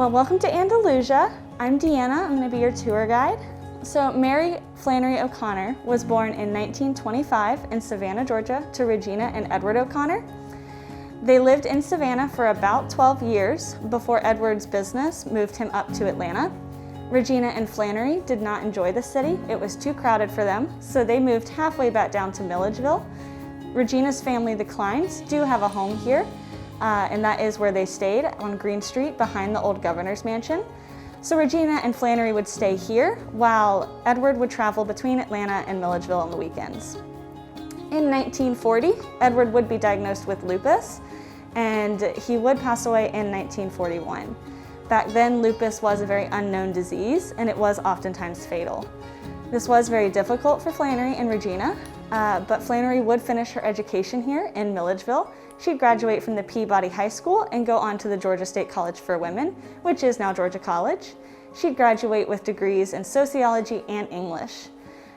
Well, welcome to Andalusia. I'm Deanna. I'm going to be your tour guide. So Mary Flannery O'Connor was born in 1925 in Savannah, Georgia, to Regina and Edward O'Connor. They lived in Savannah for about 12 years before Edward's business moved him up to Atlanta. Regina and Flannery did not enjoy the city. It was too crowded for them, so they moved halfway back down to Milledgeville. Regina's family, the Kleins, do have a home here, and that is where they stayed on Green Street behind the old governor's mansion. So Regina and Flannery would stay here while Edward would travel between Atlanta and Milledgeville on the weekends. In 1940, Edward would be diagnosed with lupus, and he would pass away in 1941. Back then, lupus was a very unknown disease, and it was oftentimes fatal. This was very difficult for Flannery and Regina, but Flannery would finish her education here in Milledgeville. She'd graduate from the Peabody High School and go on to the Georgia State College for Women, which is now Georgia College. She'd graduate with degrees in sociology and English.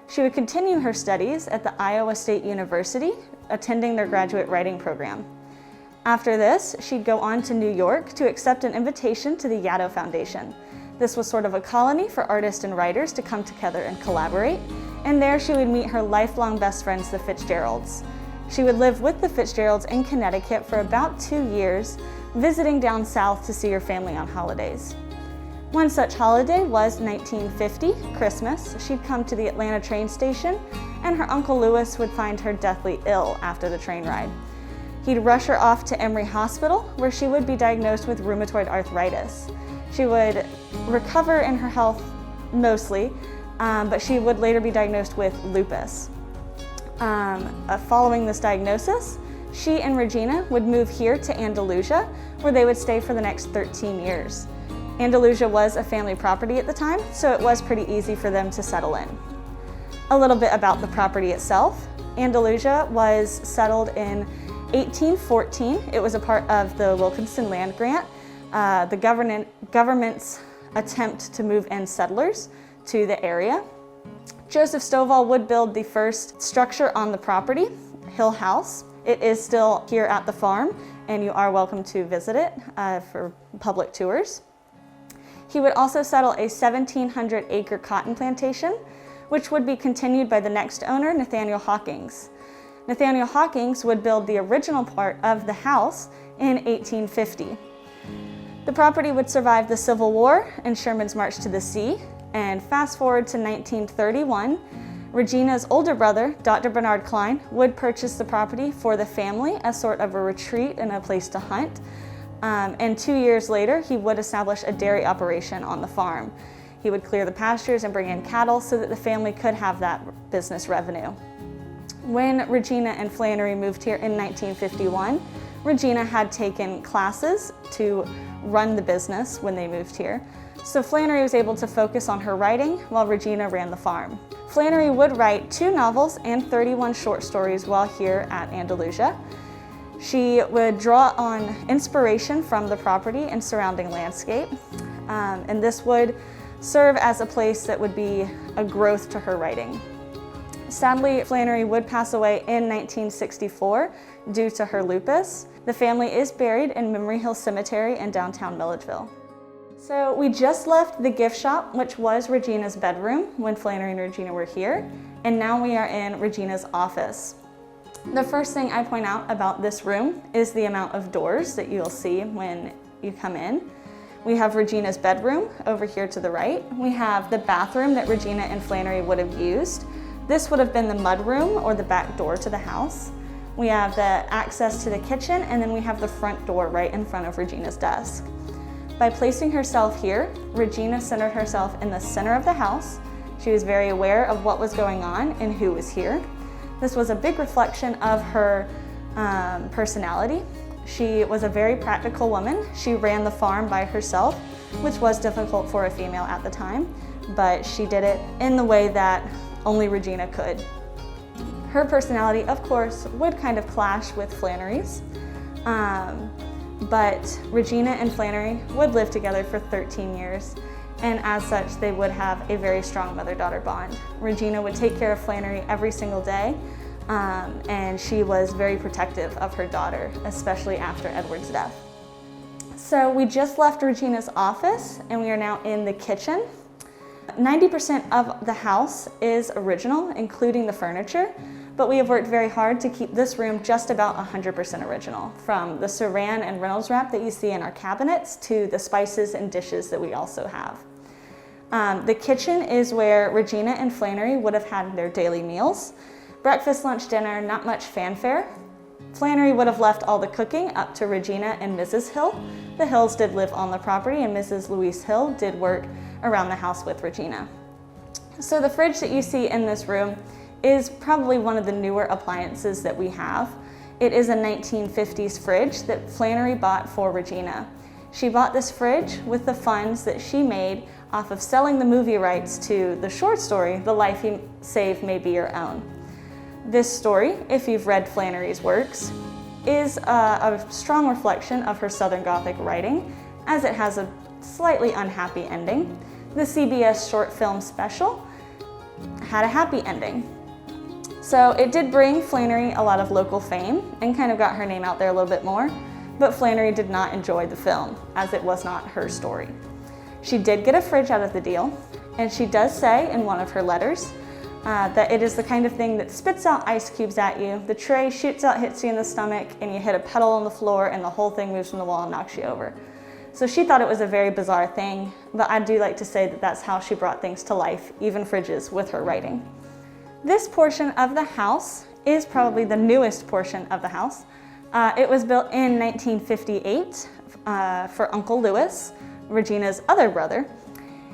She would continue her studies at the Iowa State University, attending their graduate writing program. After this, she'd go on to New York to accept an invitation to the Yaddo Foundation. This was sort of a colony for artists and writers to come together and collaborate, and there she would meet her lifelong best friends, the Fitzgeralds. She would live with the Fitzgeralds in Connecticut for about 2 years, visiting down south to see her family on holidays. One such holiday was 1950, Christmas. She'd come to the Atlanta train station, and her Uncle Lewis would find her deathly ill after the train ride. He'd rush her off to Emory Hospital, where she would be diagnosed with rheumatoid arthritis. She would recover in her health mostly, but she would later be diagnosed with lupus. Following this diagnosis, she and Regina would move here to Andalusia, where they would stay for the next 13 years. Andalusia was a family property at the time, so it was pretty easy for them to settle in. A little bit about the property itself. Andalusia was settled in 1814. It was a part of the Wilkinson Land Grant, the government's attempt to move in settlers to the area. Joseph Stovall would build the first structure on the property, Hill House. It is still here at the farm, and you are welcome to visit it for public tours. He would also settle a 1,700-acre cotton plantation, which would be continued by the next owner, Nathaniel Hawkins. Nathaniel Hawkins would build the original part of the house in 1850. The property would survive the Civil War and Sherman's March to the Sea, and fast forward to 1931, Regina's older brother, Dr. Bernard Klein, would purchase the property for the family as sort of a retreat and a place to hunt. And 2 years later, he would establish a dairy operation on the farm. He would clear the pastures and bring in cattle so that the family could have that business revenue. When Regina and Flannery moved here in 1951, Regina had taken classes to run the business when they moved here. So Flannery was able to focus on her writing while Regina ran the farm. Flannery would write 2 novels and 31 short stories while here at Andalusia. She would draw on inspiration from the property and surrounding landscape, and this would serve as a place that would be a growth to her writing. Sadly, Flannery would pass away in 1964 due to her lupus. The family is buried in Memory Hill Cemetery in downtown Milledgeville. So we just left the gift shop, which was Regina's bedroom when Flannery and Regina were here, and now we are in Regina's office. The first thing I point out about this room is the amount of doors that you'll see when you come in. We have Regina's bedroom over here to the right. We have the bathroom that Regina and Flannery would have used. This would have been the mud room or the back door to the house. We have the access to the kitchen, and then we have the front door right in front of Regina's desk. By placing herself here, Regina centered herself in the center of the house. She was very aware of what was going on and who was here. This was a big reflection of her personality. She was a very practical woman. She ran the farm by herself, which was difficult for a female at the time, but she did it in the way that only Regina could. Her personality, of course, would kind of clash with Flannery's, but Regina and Flannery would live together for 13 years, and as such, they would have a very strong mother-daughter bond. Regina would take care of Flannery every single day, and she was very protective of her daughter, especially after Edward's death. So we just left Regina's office and we are now in the kitchen. 90% of the house is original, including the furniture, but we have worked very hard to keep this room just about 100% original, from the Saran and Reynolds wrap that you see in our cabinets to the spices and dishes that we also have. The kitchen is where Regina and Flannery would have had their daily meals. Breakfast, lunch, dinner, not much fanfare. Flannery would have left all the cooking up to Regina and Mrs. Hill. The Hills did live on the property, and Mrs. Louise Hill did work around the house with Regina. So the fridge that you see in this room is probably one of the newer appliances that we have. It is a 1950s fridge that Flannery bought for Regina. She bought this fridge with the funds that she made off of selling the movie rights to the short story, The Life You Save May Be Your Own. This story, if you've read Flannery's works, is a strong reflection of her Southern Gothic writing, as it has a slightly unhappy ending. The CBS short film special had a happy ending. So it did bring Flannery a lot of local fame and kind of got her name out there a little bit more, but Flannery did not enjoy the film, as it was not her story. She did get a fridge out of the deal, and she does say in one of her letters that it is the kind of thing that spits out ice cubes at you, the tray shoots out, hits you in the stomach, and you hit a pedal on the floor and the whole thing moves from the wall and knocks you over. So she thought it was a very bizarre thing, but I do like to say that that's how she brought things to life, even fridges, with her writing. This portion of the house is probably the newest portion of the house. It was built in 1958 for Uncle Lewis, Regina's other brother.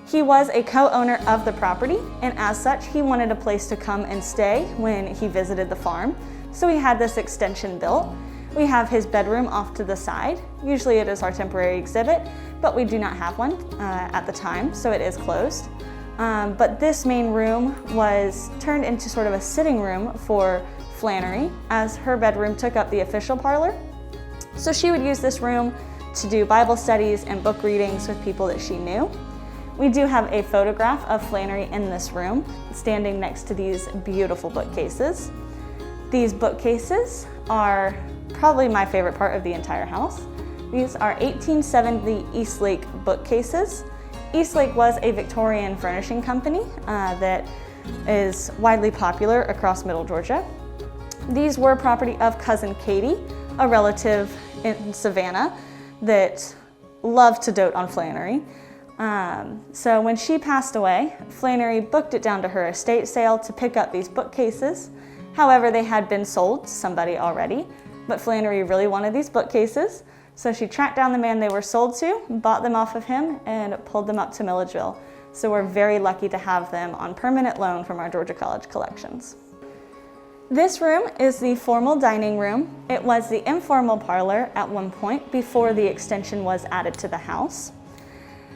He was a co-owner of the property, and as such, he wanted a place to come and stay when he visited the farm. So he had this extension built. We have his bedroom off to the side. Usually it is our temporary exhibit, but we do not have one at the time, so it is closed. But this main room was turned into sort of a sitting room for Flannery, as her bedroom took up the official parlor. So she would use this room to do Bible studies and book readings with people that she knew. We do have a photograph of Flannery in this room, standing next to these beautiful bookcases. These bookcases are probably my favorite part of the entire house. These are 1870 Eastlake bookcases. Eastlake was a Victorian furnishing company that is widely popular across Middle Georgia. These were property of Cousin Katie, a relative in Savannah that loved to dote on Flannery. So when she passed away, Flannery booked it down to her estate sale to pick up these bookcases. However, they had been sold to somebody already, but Flannery really wanted these bookcases, so she tracked down the man they were sold to, bought them off of him, and pulled them up to Milledgeville. So we're very lucky to have them on permanent loan from our Georgia College collections. This room is the formal dining room. It was the informal parlor at one point before the extension was added to the house.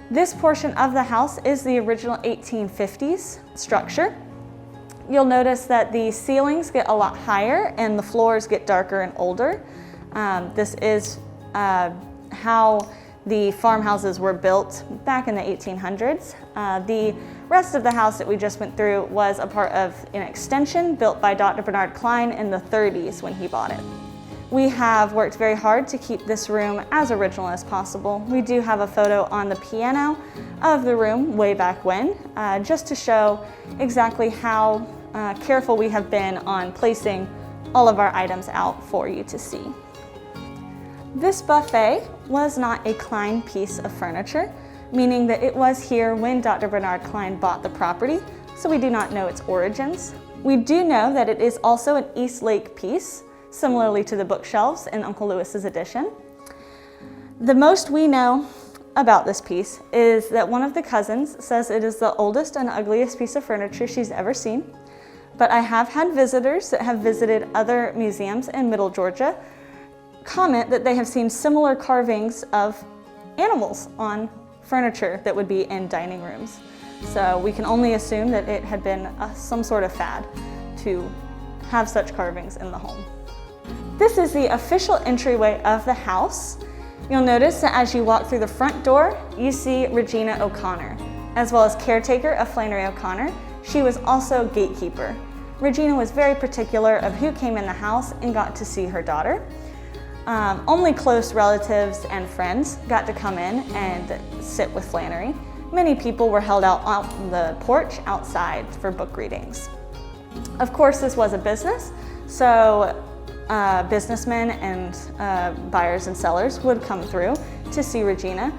This portion of the house is the original 1850s structure. You'll notice that the ceilings get a lot higher and the floors get darker and older. This is how the farmhouses were built back in the 1800s. The rest of the house that we just went through was a part of an extension built by Dr. Bernard Klein in the 30s when he bought it. We have worked very hard to keep this room as original as possible. We do have a photo on the piano of the room way back when, just to show exactly how careful we have been on placing all of our items out for you to see. This buffet was not a Klein piece of furniture, meaning that it was here when Dr. Bernard Klein bought the property, so we do not know its origins. We do know that it is also an Eastlake piece, similarly to the bookshelves in Uncle Lewis's edition. The most we know about this piece is that one of the cousins says it is the oldest and ugliest piece of furniture she's ever seen, but I have had visitors that have visited other museums in Middle Georgia comment that they have seen similar carvings of animals on furniture that would be in dining rooms. So we can only assume that it had been some sort of fad to have such carvings in the home. This is the official entryway of the house. You'll notice that as you walk through the front door, you see Regina O'Connor. As well as caretaker of Flannery O'Connor, she was also gatekeeper. Regina was very particular of who came in the house and got to see her daughter. Only close relatives and friends got to come in and sit with Flannery. Many people were held out on the porch outside for book readings. Of course, this was a business, so businessmen and buyers and sellers would come through to see Regina,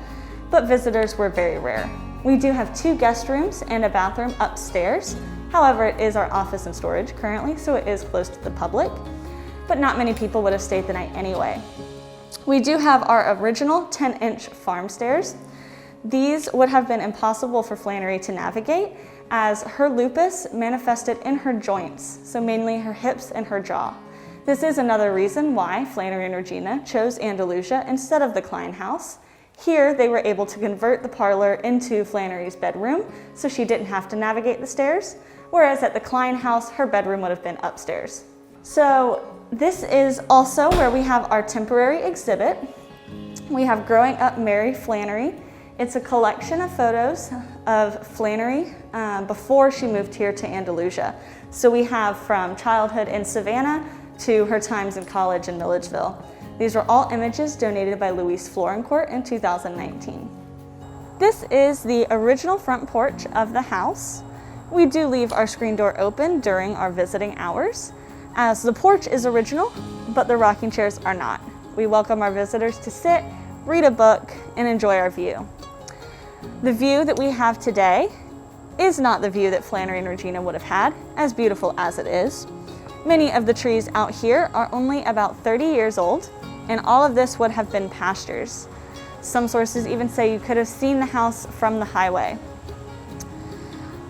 but visitors were very rare. We do have 2 guest rooms and a bathroom upstairs. However, it is our office and storage currently, so it is closed to the public, but not many people would have stayed the night anyway. We do have our original 10-inch farm stairs. These would have been impossible for Flannery to navigate as her lupus manifested in her joints, so mainly her hips and her jaw. This is another reason why Flannery and Regina chose Andalusia instead of the Klein house. Here, they were able to convert the parlor into Flannery's bedroom, so she didn't have to navigate the stairs, whereas at the Klein house, her bedroom would have been upstairs. So this is also where we have our temporary exhibit. We have Growing Up Mary Flannery. It's a collection of photos of Flannery before she moved here to Andalusia. So we have from childhood in Savannah to her times in college in Milledgeville. These were all images donated by Louise Florencourt in 2019. This is the original front porch of the house. We do leave our screen door open during our visiting hours, as the porch is original, but the rocking chairs are not. We welcome our visitors to sit, read a book, and enjoy our view. The view that we have today is not the view that Flannery and Regina would have had, as beautiful as it is. Many of the trees out here are only about 30 years old, and all of this would have been pastures. Some sources even say you could have seen the house from the highway.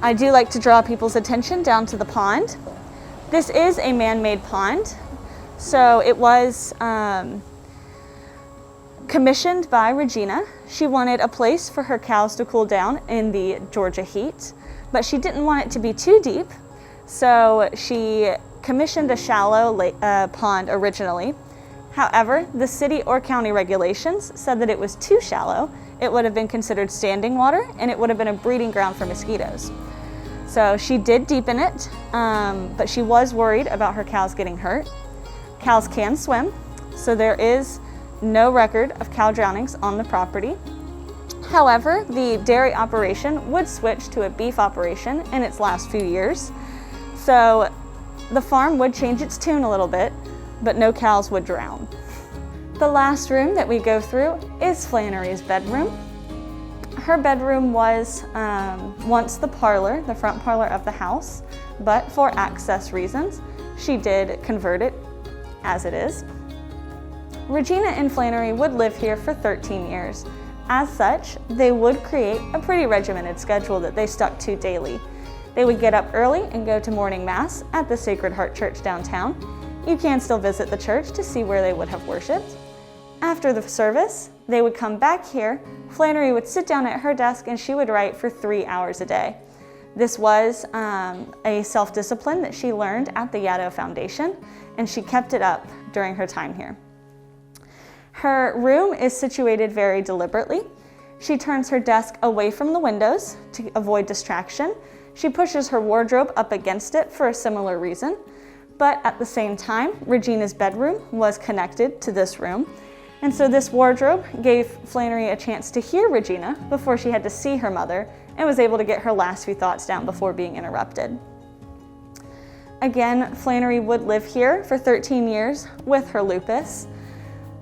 I do like to draw people's attention down to the pond. This is a man-made pond, so it was commissioned by Regina. She wanted a place for her cows to cool down in the Georgia heat, but she didn't want it to be too deep, so she commissioned a shallow pond originally. However, the city or county regulations said that it was too shallow. It would have been considered standing water, and it would have been a breeding ground for mosquitoes. So she did deepen it, but she was worried about her cows getting hurt. Cows can swim, so there is no record of cow drownings on the property. However, the dairy operation would switch to a beef operation in its last few years. So the farm would change its tune a little bit, but no cows would drown. The last room that we go through is Flannery's bedroom. Her bedroom was once the parlor, the front parlor of the house, but for access reasons, she did convert it as it is. Regina and Flannery would live here for 13 years. As such, they would create a pretty regimented schedule that they stuck to daily. They would get up early and go to morning mass at the Sacred Heart Church downtown. You can still visit the church to see where they would have worshiped. After the service, they would come back here. Flannery would sit down at her desk and she would write for 3 hours a day. This was a self-discipline that she learned at the Yaddo Foundation, and she kept it up during her time here. Her room is situated very deliberately. She turns her desk away from the windows to avoid distraction. She pushes her wardrobe up against it for a similar reason. But at the same time, Regina's bedroom was connected to this room. And so this wardrobe gave Flannery a chance to hear Regina before she had to see her mother and was able to get her last few thoughts down before being interrupted. Again, Flannery would live here for 13 years with her lupus.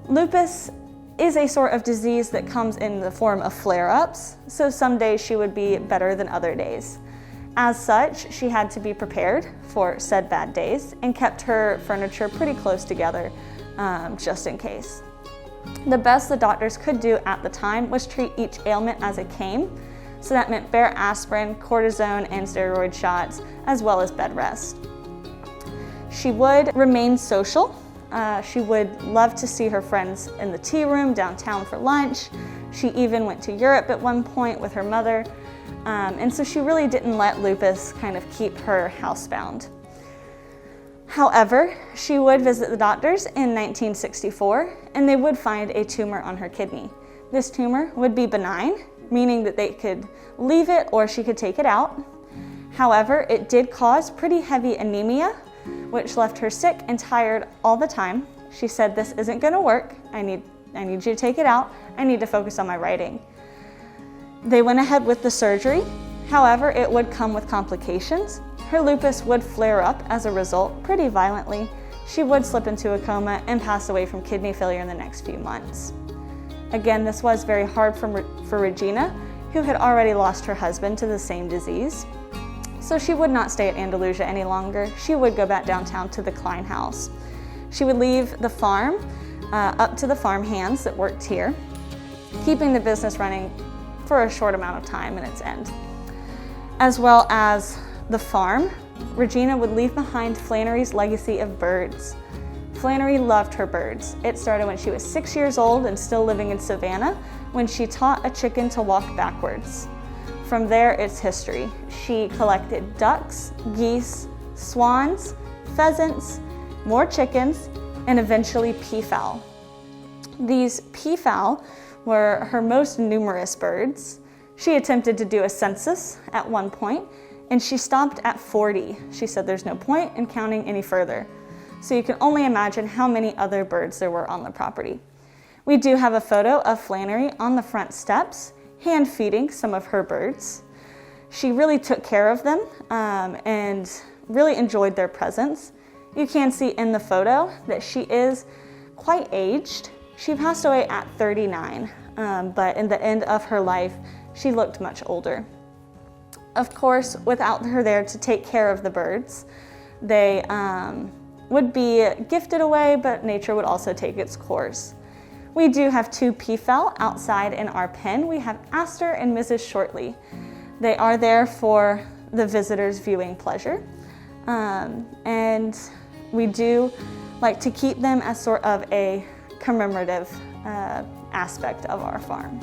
Lupus is a sort of disease that comes in the form of flare-ups, so some days she would be better than other days. As such, she had to be prepared for said bad days and kept her furniture pretty close together just in case. The best the doctors could do at the time was treat each ailment as it came. So that meant bare aspirin, cortisone, and steroid shots, as well as bed rest. She would remain social. She would love to see her friends in the tea room downtown for lunch. She even went to Europe at one point with her mother. And so she really didn't let lupus kind of keep her housebound. However, she would visit the doctors in 1964, and they would find a tumor on her kidney. This tumor would be benign, meaning that they could leave it or she could take it out. However, it did cause pretty heavy anemia, which left her sick and tired all the time. She said, "This isn't gonna work. I need you to take it out. I need to focus on my writing." They went ahead with the surgery. However, it would come with complications. Her lupus would flare up as a result pretty violently. She would slip into a coma and pass away from kidney failure in the next few months. Again, this was very hard for Regina, who had already lost her husband to the same disease. So she would not stay at Andalusia any longer. She would go back downtown to the Klein house. She would leave the farm up to the farm hands that worked here, keeping the business running for a short amount of time in its end. As well as the farm, Regina would leave behind Flannery's legacy of birds. Flannery loved her birds. It started when she was 6 years old and still living in Savannah, when she taught a chicken to walk backwards. From there, it's history. She collected ducks, geese, swans, pheasants, more chickens, and eventually peafowl. These peafowl were her most numerous birds. She attempted to do a census at one point, and she stopped at 40. She said there's no point in counting any further. So you can only imagine how many other birds there were on the property. We do have a photo of Flannery on the front steps, hand feeding some of her birds. She really took care of them and really enjoyed their presence. You can see in the photo that she is quite aged. She passed away at 39, but in the end of her life, she looked much older. Of course, without her there to take care of the birds, they would be gifted away, but nature would also take its course. We do have 2 peafowl outside in our pen. We have Astor and Mrs. Shortley. They are there for the visitors' viewing pleasure. And we do like to keep them as sort of a commemorative aspect of our farm.